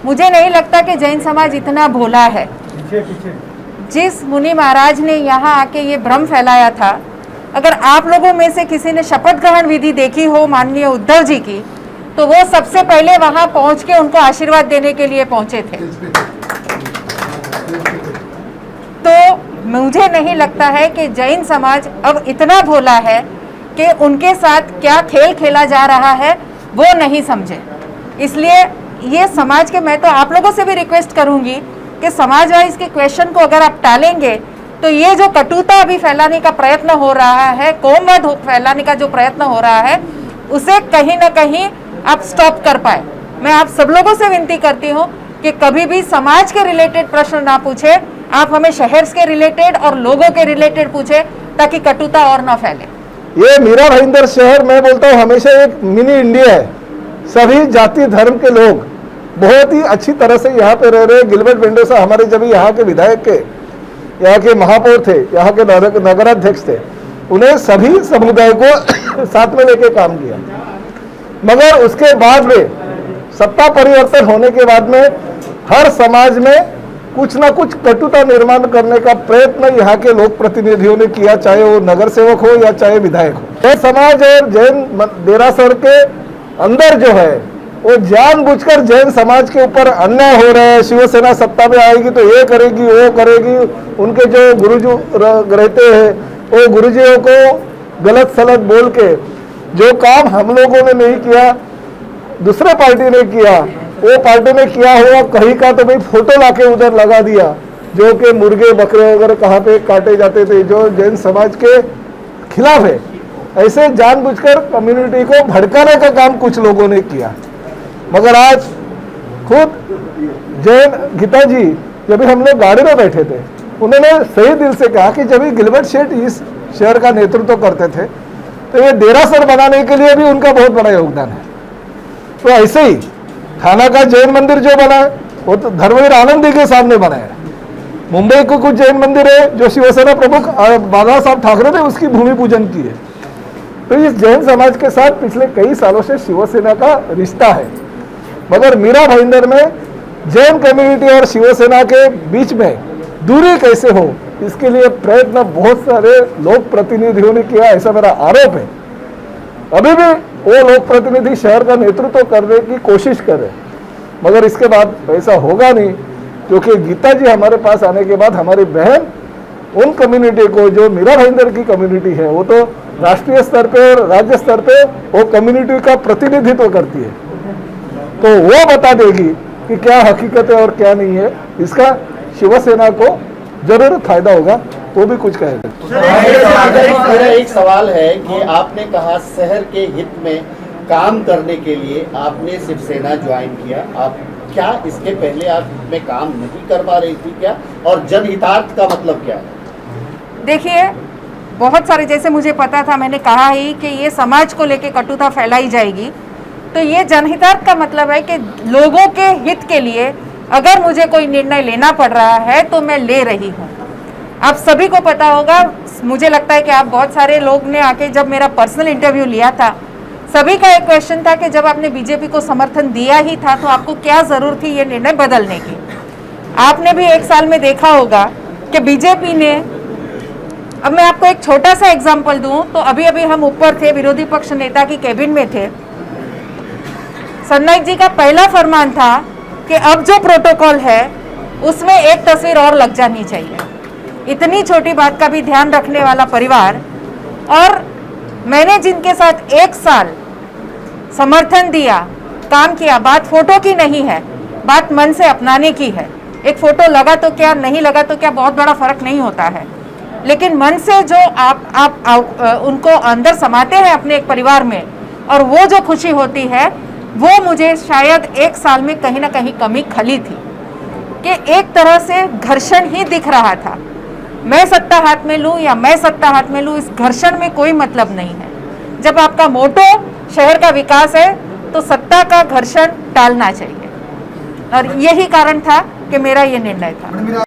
मुझे नहीं लगता कि जैन समाज इतना भोला है। जिस मुनि महाराज ने यहाँ आके ये भ्रम फैलाया था, अगर आप लोगों में से किसी ने शपथ ग्रहण विधि देखी हो माननीय उद्धव जी की, तो वो सबसे पहले वहां पहुंच के उनको आशीर्वाद देने के लिए पहुंचे थे। तो मुझे नहीं लगता है कि जैन समाज अब इतना भोला है कि उनके साथ क्या खेल खेला जा रहा है वो नहीं समझे। इसलिए ये समाज के, मैं तो आप लोगों से भी रिक्वेस्ट करूंगी कि समाज वाइज के क्वेश्चन को अगर आप टालेंगे तो ये जो कटुता अभी फैलाने का प्रयत्न हो रहा है, कोमवाद फैलाने का जो प्रयत्न हो रहा है, उसे कहीं ना कहीं आप स्टॉप कर पाए। मैं आप सब लोगों से विनती करती हूँ कि कभी भी समाज के रिलेटेड प्रश्न ना पूछे, आप हमें शहर के रिलेटेड और लोगों के रिलेटेड पूछे ताकि कटुता और ना फैले। ये मीरा भाईंदर शहर, मैं बोलता हूँ, हमेशा एक मिनी इंडिया है। सभी जाति धर्म के लोग बहुत ही अच्छी तरह से यहाँ पे रह रहे। गिलबर्ट मेंडोसा हमारे जब यहाँ के विधायक के, यहाँ के महापौर थे, यहाँ के नगराध्यक्ष थे, उन्हें सभी समुदाय को साथ में लेके काम किया। मगर उसके बाद में सत्ता परिवर्तन होने के बाद में हर समाज में कुछ ना कुछ कटुता निर्माण करने का प्रयत्न यहाँ के लोक प्रतिनिधियों ने किया, चाहे वो नगर सेवक हो या चाहे विधायक हो। जैन समाज और जैन देरासर के अंदर जो है वो जानबूझकर जैन समाज के ऊपर अन्याय हो रहा है। शिवसेना सत्ता में आएगी तो ये करेगी, वो करेगी। उनके जो गुरुजी रहते हैं वो गुरुजियों को गलत सलत बोल के जो काम हम लोगों ने नहीं किया, दूसरे पार्टी ने किया, वो पार्टी ने किया हुआ कहीं का तो भाई फोटो लाके उधर लगा दिया, जो कि मुर्गे बकरे वगैरह कहाँ पे काटे जाते थे, जो जैन समाज के खिलाफ है। ऐसे जानबूझकर कम्युनिटी को भड़काने का काम कुछ लोगों ने किया। मगर आज खुद जैन गीता जी, जब हम लोग गाड़ी में बैठे थे, उन्होंने सही दिल से कहा कि जब गिलबर्ट शेठ इस शहर का नेतृत्व करते थे तो ये देरासर बनाने के लिए भी उनका बहुत बड़ा योगदान है। तो ऐसे ही थाना का जैन मंदिर जो बना है वो तो धर्मवीर आनंदी के सामने बना है। मुंबई को कुछ जैन मंदिर है जो शिवसेना प्रमुख बाला साहब ठाकरे ने उसकी भूमि पूजन की है। तो इस जैन समाज के साथ पिछले कई सालों से शिवसेना का रिश्ता है। मगर मीरा भाईंदर में जैन कम्युनिटी और शिवसेना के बीच में दूरी कैसे हो, इसके लिए प्रयत्न बहुत सारे लोक प्रतिनिधियों ने किया, ऐसा मेरा आरोप है। अभी भी वो लोक प्रतिनिधि शहर का नेतृत्व करने की कोशिश कर रहे, मगर इसके बाद ऐसा होगा नहीं, क्योंकि गीता जी हमारे पास आने के बाद हमारी बहन उन कम्युनिटी को, जो मीरा भाईंदर की कम्युनिटी है, वो तो राष्ट्रीय स्तर पे और राज्य स्तर पे वो कम्युनिटी का प्रतिनिधित्व करती है, तो वो बता देगी कि क्या हकीकत है और क्या नहीं है। इसका शिवसेना को जरूर फायदा होगा, वो भी कुछ कहेगा। मेरा एक सवाल है कि आपने कहा शहर के हित में काम करने के लिए आपने शिवसेना ज्वाइन किया, आप क्या इसके पहले आप में काम नहीं कर पा रही थी क्या, और जनहितार्थ का मतलब क्या है? देखिए, बहुत सारे, जैसे मुझे पता था, मैंने कहा ही कि ये समाज को लेके कटुता फैलाई जाएगी, तो ये जनहितार्थ का मतलब है कि लोगों के हित के लिए अगर मुझे कोई निर्णय लेना पड़ रहा है तो मैं ले रही हूँ। आप सभी को पता होगा, मुझे लगता है कि आप बहुत सारे लोग ने आके जब मेरा पर्सनल इंटरव्यू लिया था, सभी का एक क्वेश्चन था कि जब आपने बीजेपी को समर्थन दिया ही था तो आपको क्या जरूरत थी ये निर्णय बदलने की। आपने भी एक साल में देखा होगा कि बीजेपी ने, अब मैं आपको एक छोटा सा एग्जाम्पल दूं तो अभी अभी हम ऊपर थे, विरोधी पक्ष नेता की कैबिन में थे, सरनाईक जी का पहला फरमान था कि अब जो प्रोटोकॉल है उसमें एक तस्वीर और लग जानी चाहिए। इतनी छोटी बात का भी ध्यान रखने वाला परिवार, और मैंने जिनके साथ एक साल समर्थन दिया, काम किया, बात फोटो की नहीं है, बात मन से अपनाने की है। एक फोटो लगा तो क्या, नहीं लगा तो क्या, बहुत बड़ा फर्क नहीं होता है, लेकिन मन से जो आप उनको अंदर समाते हैं अपने एक परिवार में, और वो जो खुशी होती है, वो मुझे शायद एक साल में कहीं ना कहीं कमी खली थी कि एक तरह से घर्षण ही दिख रहा था। मैं सत्ता हाथ में लूं या मैं सत्ता हाथ में लूं, इस घर्षण में कोई मतलब नहीं है। जब आपका मोटो शहर का विकास है तो सत्ता का घर्षण टालना चाहिए, और यही कारण था कि मेरा ये निर्णय था।